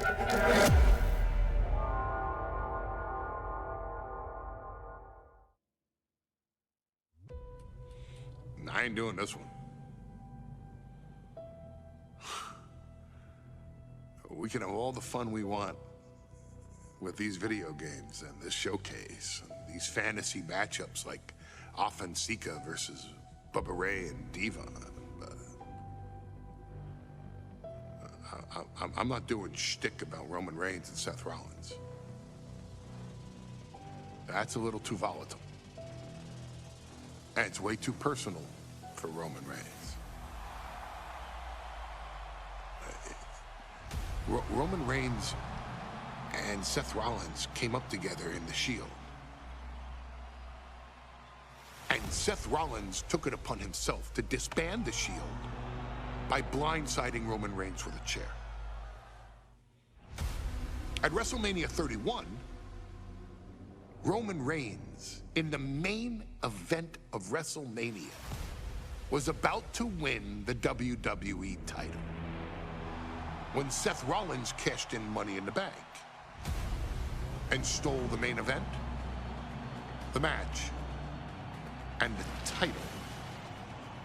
I ain't doing this one. We can have all the fun we want with these video games and this showcase, and these fantasy matchups like Offensica versus Bubba Ray and Diva. I'm not doing shtick about Roman Reigns and Seth Rollins. That's a little too volatile. And it's way too personal for Roman Reigns. Roman Reigns and Seth Rollins came up together in the Shield. And Seth Rollins took it upon himself to disband the Shield by blindsiding Roman Reigns with a chair. At WrestleMania 31, Roman Reigns, in the main event of WrestleMania, was about to win the WWE title when Seth Rollins cashed in Money in the Bank and stole the main event, the match, and the title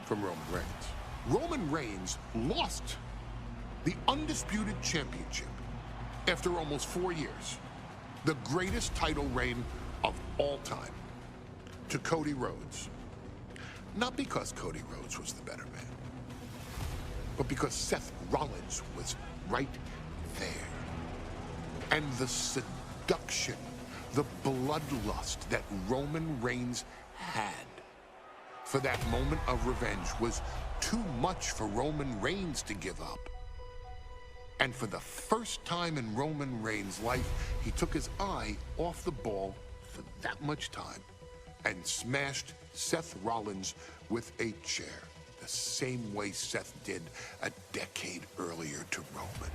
from Roman Reigns. Roman Reigns lost the undisputed championship after almost 4 years, the greatest title reign of all time, to Cody Rhodes. Not because Cody Rhodes was the better man, but because Seth Rollins was right there. And the seduction, the bloodlust that Roman Reigns had for that moment of revenge was too much for Roman Reigns to give up. And for the first time in Roman Reigns' life, he took his eye off the ball for that much time and smashed Seth Rollins with a chair, the same way Seth did a decade earlier to Roman.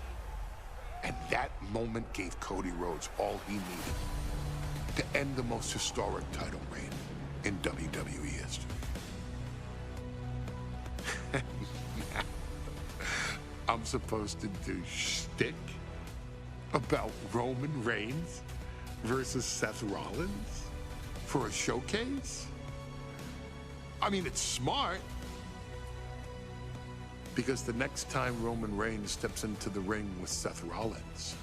And that moment gave Cody Rhodes all he needed to end the most historic title reign in WWE history. I'm supposed to do shtick about Roman Reigns versus Seth Rollins for a showcase? I mean, it's smart, because the next time Roman Reigns steps into the ring with Seth Rollins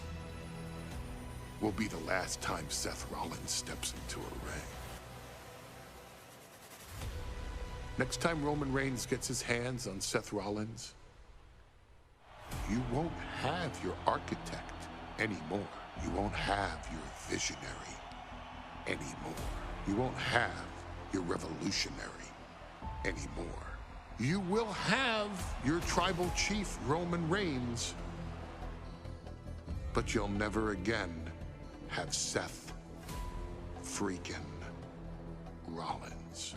will be the last time Seth Rollins steps into a ring. Next time Roman Reigns gets his hands on Seth Rollins, you won't have your architect anymore. You won't have your visionary anymore. You won't have your revolutionary anymore. You will have your tribal chief, Roman Reigns, but you'll never again have Seth freaking Rollins.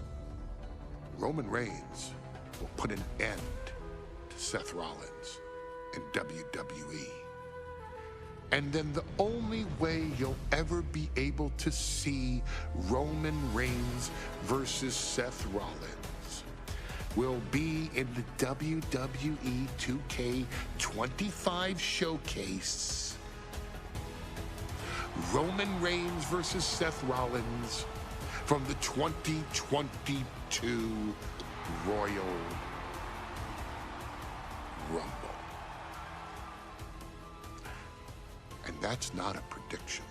Roman Reigns will put an end to Seth Rollins in WWE. And then the only way you'll ever be able to see Roman Reigns versus Seth Rollins will be in the WWE 2K25 showcase. Roman Reigns versus Seth Rollins from the 2022 Royal Rumble. And that's not a prediction.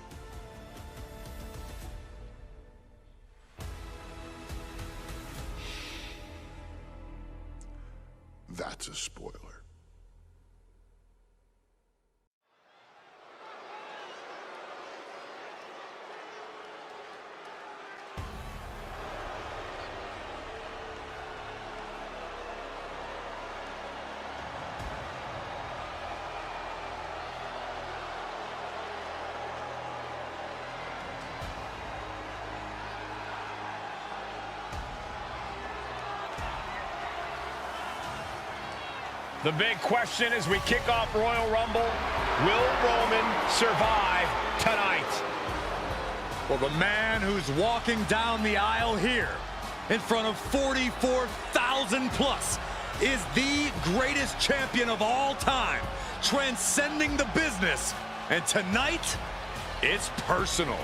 That's a spoiler. The big question as we kick off Royal Rumble, will Roman survive tonight? Well, the man who's walking down the aisle here in front of 44,000 plus is the greatest champion of all time, transcending the business And tonight, it's personal.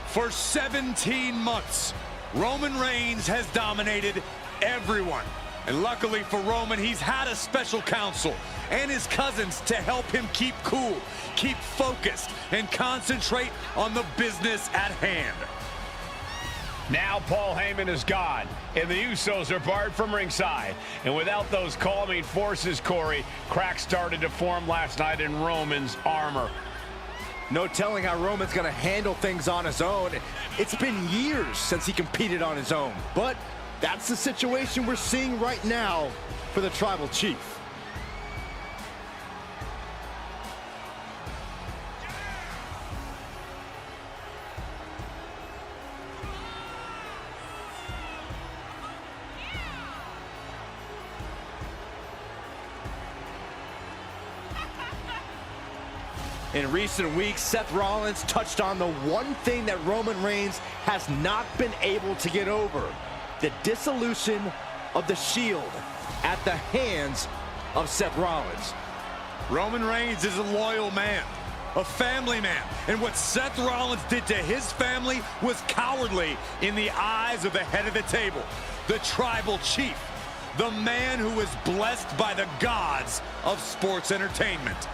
For 17 months, Roman Reigns has dominated everyone. And luckily for Roman, he's had a special counsel and his cousins to help him keep cool, keep focused, and concentrate on the business at hand. Now Paul Heyman is gone, and the Usos are barred from ringside. And without those calming forces, Corey, cracks started to form last night in Roman's armor. No telling how Roman's going to handle things on his own. It's been years since he competed on his own. But that's the situation we're seeing right now for the Tribal Chief. In recent weeks, Seth Rollins touched on the one thing that Roman Reigns has not been able to get over: the dissolution of the Shield at the hands of Seth Rollins. Roman Reigns is a loyal man, a family man, and what Seth Rollins did to his family was cowardly in the eyes of the head of the table, the Tribal Chief, the man who was blessed by the gods of sports entertainment.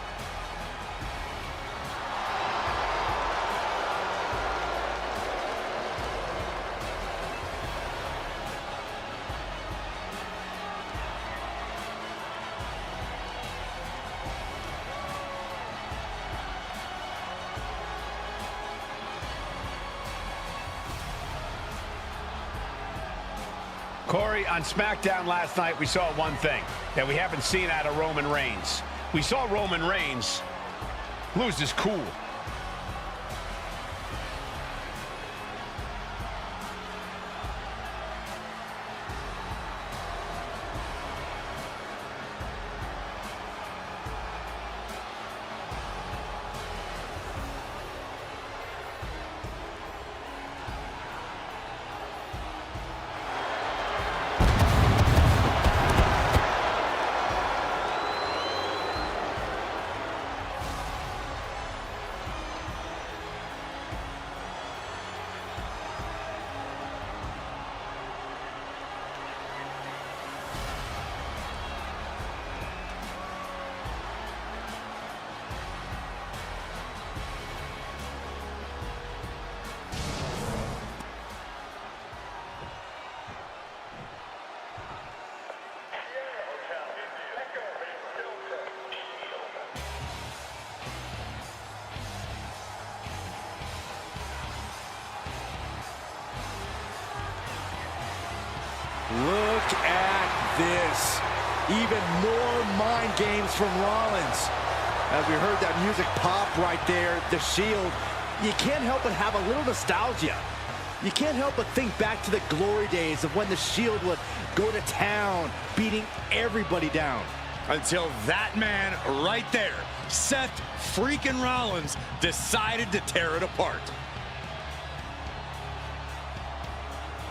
Corey, on SmackDown last night, we saw one thing that we haven't seen out of Roman Reigns. We saw Roman Reigns lose his cool. Look at this. Even more mind games from Rollins. As we heard that music pop right there, the Shield, you can't help but have a little nostalgia. You can't help but think back to the glory days of when the Shield would go to town, beating everybody down. Until that man right there, Seth freaking Rollins, decided to tear it apart.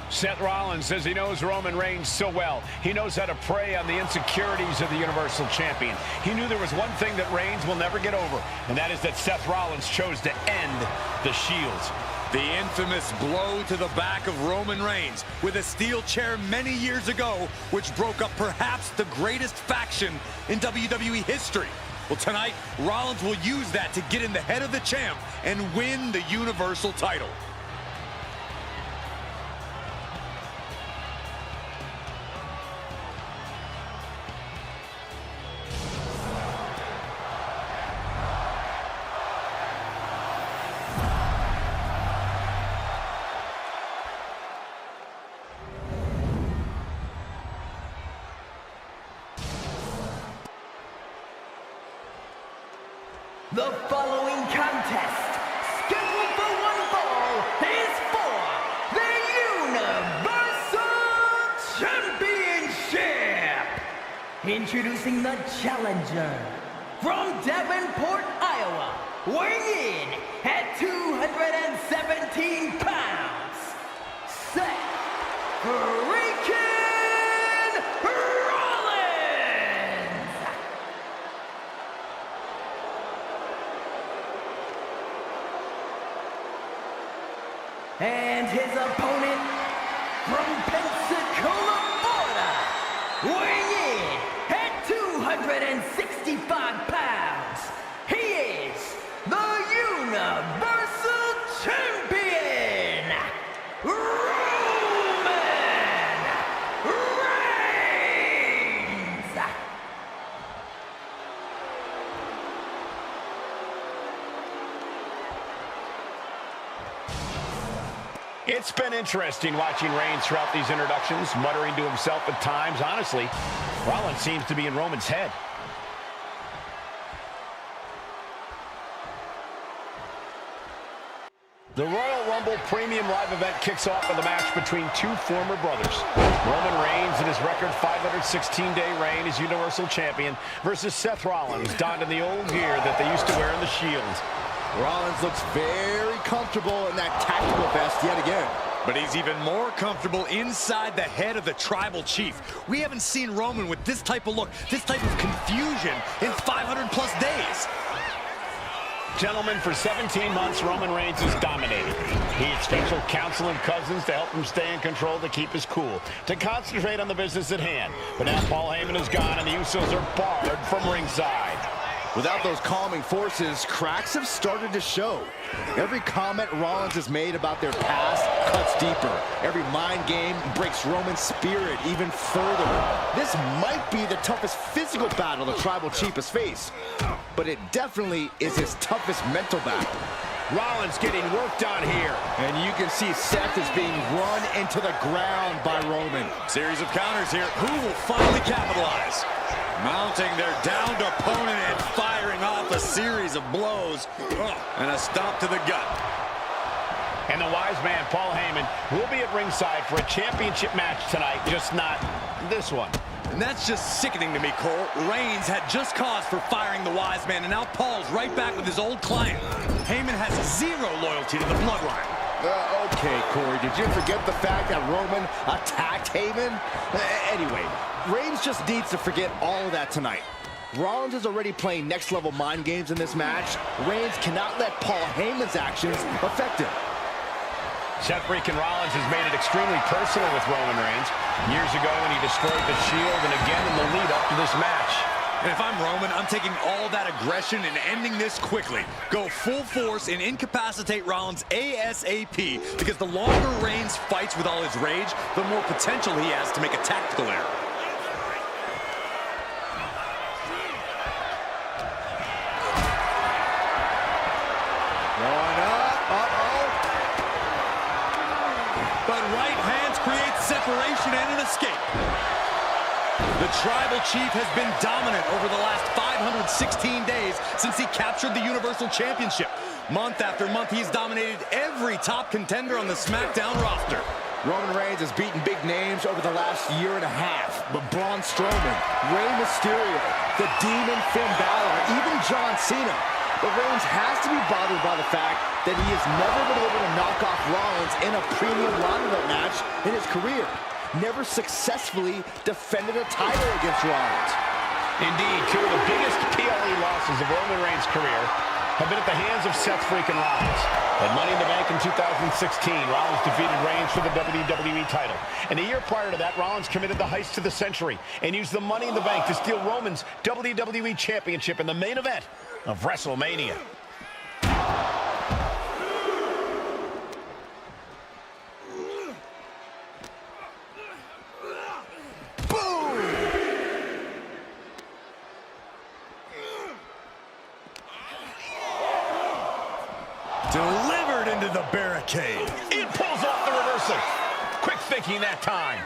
Seth Rollins says he knows Roman Reigns so well. He knows how to prey on the insecurities of the Universal Champion. He knew there was one thing that Reigns will never get over, and that is that Seth Rollins chose to end the Shield. The infamous blow to the back of Roman Reigns with a steel chair many years ago, which broke up perhaps the greatest faction in WWE history. Well, tonight, Rollins will use that to get in the head of the champ and win the Universal title. The following contest, scheduled for one fall, is for the Universal Championship. Introducing the challenger from Davenport, Iowa, weighing in at 217 pounds, Seth freaking Rollins! And his opponent from Pensacola, Florida, weighing in at 265 pounds, he is the Universal Champion, Roman Reigns! It's been interesting watching Reigns throughout these introductions, muttering to himself at times. Honestly, Rollins seems to be in Roman's head. The Royal Rumble Premium Live event kicks off with a match between two former brothers. Roman Reigns in his record 516-day reign as Universal Champion versus Seth Rollins, donned in the old gear that they used to wear in the Shield. Rollins looks very comfortable in that tactical vest yet again. But he's even more comfortable inside the head of the Tribal Chief. We haven't seen Roman with this type of look, this type of confusion in 500-plus days. Gentlemen, for 17 months, Roman Reigns has dominated. He had special counsel and cousins to help him stay in control, to keep his cool, to concentrate on the business at hand. But now Paul Heyman is gone, and the Usos are barred from ringside. Without those calming forces, cracks have started to show. Every comment Rollins has made about their past cuts deeper. Every mind game breaks Roman's spirit even further. This might be the toughest physical battle the Tribal Chief has faced, but it definitely is his toughest mental battle. Rollins getting worked on here. And you can see Seth is being run into the ground by Roman. Series of counters here. Who will finally capitalize? Mounting their downed opponent and firing off a series of blows. And a stomp to the gut. And the wise man, Paul Heyman, will be at ringside for a championship match tonight, just not this one. And that's just sickening to me, Cole. Reigns had just cause for firing the wise man, and now Paul's right back with his old client. Heyman has zero loyalty to the bloodline. Okay, Corey, did you forget the fact that Roman attacked Heyman? Anyway, Reigns just needs to forget all of that tonight. Rollins is already playing next-level mind games in this match. Reigns cannot let Paul Heyman's actions affect him. Seth freaking Rollins has made it extremely personal with Roman Reigns. Years ago when he destroyed the Shield, and again in the lead up to this match. And if I'm Roman, I'm taking all that aggression and ending this quickly. Go full force and incapacitate Rollins ASAP, because the longer Reigns fights with all his rage, the more potential he has to make a tactical error. Going up, But right hands create separation and an escape. The Tribal Chief has been dominant over the last 516 days since he captured the Universal Championship. Month after month, he's dominated every top contender on the SmackDown roster. Roman Reigns has beaten big names over the last year and a half, but Braun Strowman, Rey Mysterio, the Demon Finn Balor, even John Cena. But Reigns has to be bothered by the fact that he has never been able to knock off Rollins in a premium ladder match in his career. Never successfully defended a title against Rollins. Indeed, two of the biggest PLE losses of Roman Reigns' career have been at the hands of Seth freaking Rollins. At Money in the Bank in 2016, Rollins defeated Reigns for the WWE title. And a year prior to that, Rollins committed the heist of the century and used the Money in the Bank to steal Roman's WWE Championship in the main event of WrestleMania. Delivered into the barricade. It pulls off the reversal. Quick thinking that time.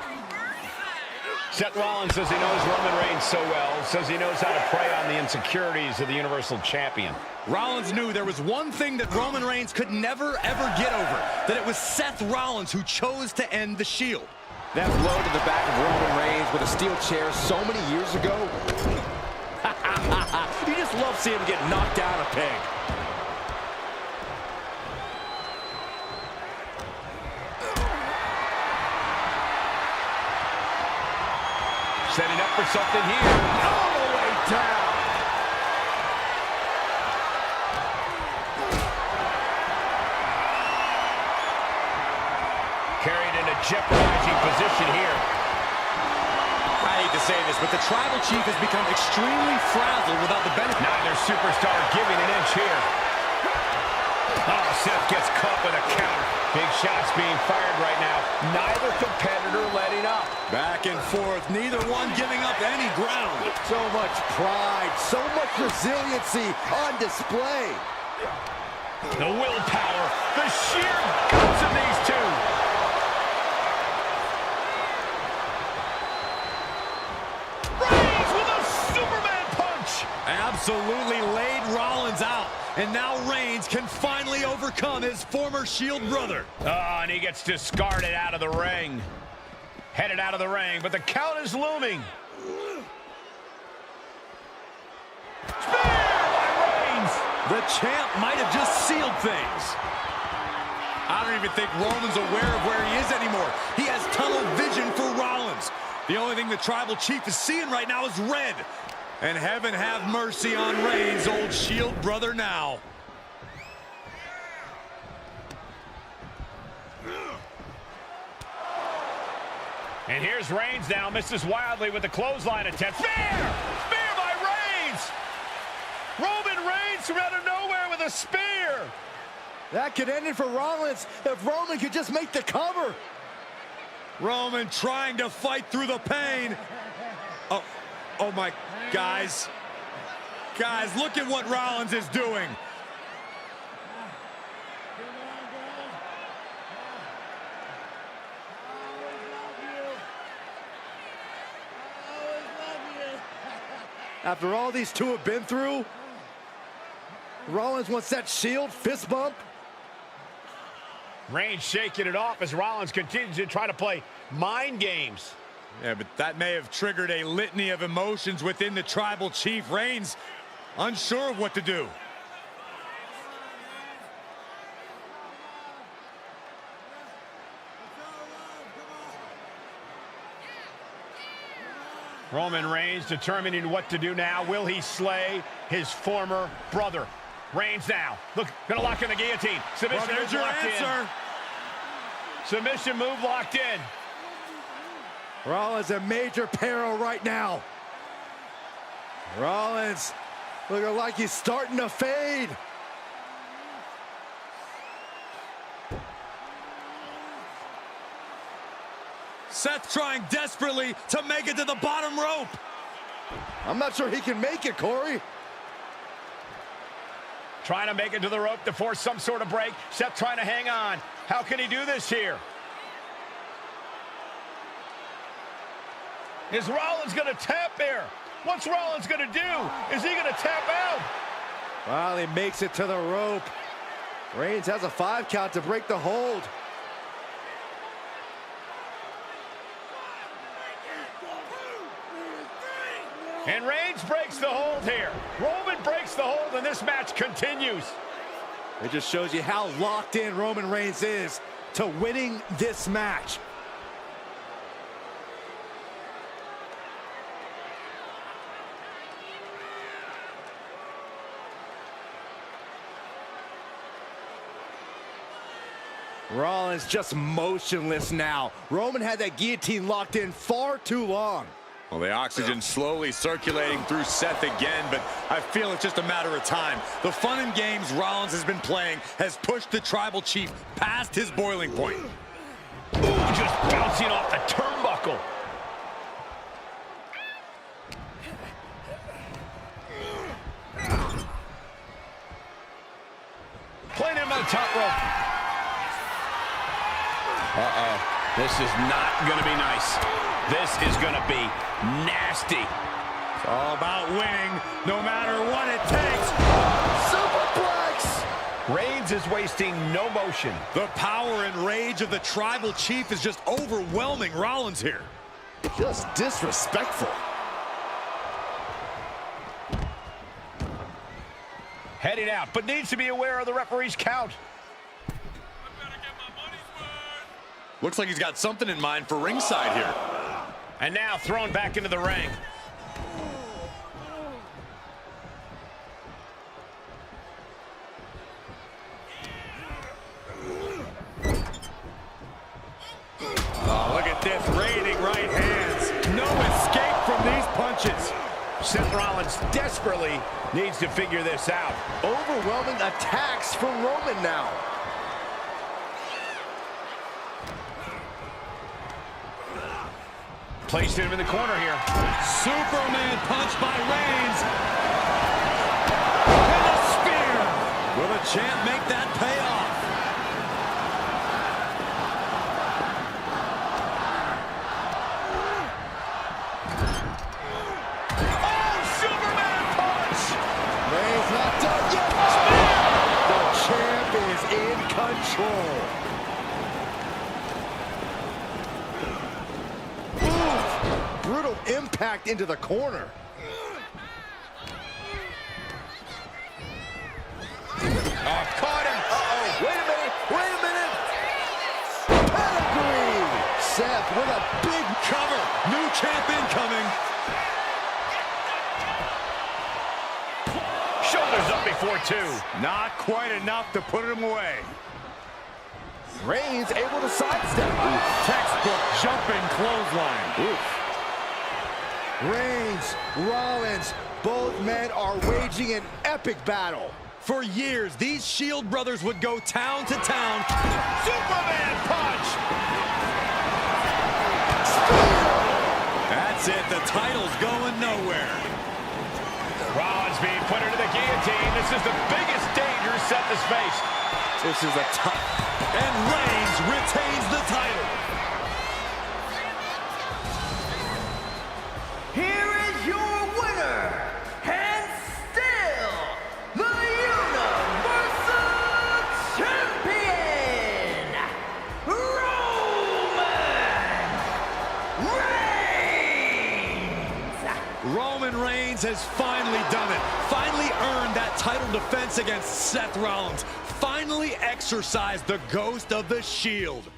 Seth Rollins says he knows Roman Reigns so well, says he knows how to prey on the insecurities of the Universal Champion. Rollins knew there was one thing that Roman Reigns could never, ever get over, that it was Seth Rollins who chose to end the Shield. That blow to the back of Roman Reigns with a steel chair so many years ago. You just love seeing him get knocked down a peg. Setting up for something here. All the way down. Carried in a jeopardizing position here. I hate to say this, but the Tribal Chief has become extremely frazzled without the benefit. Neither superstar giving an inch here. Oh, Seth gets caught with a counter. Big shots being fired right now. Neither competitor letting up. Back and forth, neither one giving up any ground. So much pride, so much resiliency on display. The willpower, the sheer guts of these two. Reigns with a Superman punch. Absolutely laid Rollins out. And now Reigns can finally overcome his former Shield brother. Oh, and he gets discarded out of the ring. Headed out of the ring, but the count is looming. Spear by Reigns. The champ might have just sealed things. I don't even think Roman's aware of where he is anymore. He has tunnel vision for Rollins. The only thing the Tribal Chief is seeing right now is red. And heaven have mercy on Reigns' old Shield brother now. And here's Reigns now, misses wildly with the clothesline attempt. Spear! Spear by Reigns! Roman Reigns from out of nowhere with a spear! That could end it for Rollins if Roman could just make the cover. Roman trying to fight through the pain. Oh my, guys. Guys, look at what Rollins is doing. After all these two have been through, Rollins wants that Shield fist bump. Reigns shaking it off as Rollins continues to try to play mind games. Yeah, but that may have triggered a litany of emotions within the Tribal Chief. Reigns unsure of what to do. Roman Reigns determining what to do now. Will he slay his former brother? Reigns now. Look, gonna lock in the guillotine. Submission Well, there's move your locked answer. in. Submission move locked in. Rollins in major peril right now. Rollins looking like he's starting to fade. Seth trying desperately to make it to the bottom rope. I'm not sure he can make it, Corey. Trying to make it to the rope to force some sort of break. Seth trying to hang on. How can he do this here? Is Rollins going to tap here? What's Rollins going to do? Is he going to tap out? Well, he makes it to the rope. Reigns has a 5 count to break the hold. And Reigns breaks the hold here. Roman breaks the hold, and this match continues. It just shows you how locked in Roman Reigns is to winning this match. Rollins just motionless now. Roman had that guillotine locked in far too long. Well, the oxygen slowly circulating through Seth again, but I feel it's just a matter of time. The fun and games Rollins has been playing has pushed the Tribal Chief past his boiling point. Ooh, just bouncing off the turnbuckle. Playing him on the top rope. This This is not going to be nice. This is going to be nasty. It's all about winning, no matter what it takes. Superplex! Reigns is wasting no motion. The power and rage of the Tribal Chief is just overwhelming Rollins here. Just disrespectful. Heading out, but needs to be aware of the referee's count. Looks like he's got something in mind for ringside here. And now thrown back into the ring. Oh, look at this, raining right hands. No escape from these punches. Seth Rollins desperately needs to figure this out. Overwhelming attacks from Roman now. Placed him in the corner here. Superman punch by Reigns. And a spear. Will the champ make that pay off? Oh, Superman punch! Reigns not done yet. Spear! The champ is in control. Brutal impact into the corner. Oh, caught him. Uh-oh. Wait a minute. Pedigree. Seth with a big Cover. New champ incoming. Shoulders up before two. Not quite enough to put him away. Reigns able to sidestep. Textbook jumping clothesline. Reigns, Rollins, both men are waging an epic battle. For years, these Shield brothers would go town to town. Superman punch! That's it, the title's going nowhere. Rollins being put into the guillotine. This is the biggest danger Seth has faced. This is a tough. And Reigns retains the title. Here is your winner, and still the Universal Champion, Roman Reigns. Roman Reigns has finally done it. Finally earned that title defense against Seth Rollins. Finally exorcised the ghost of the Shield.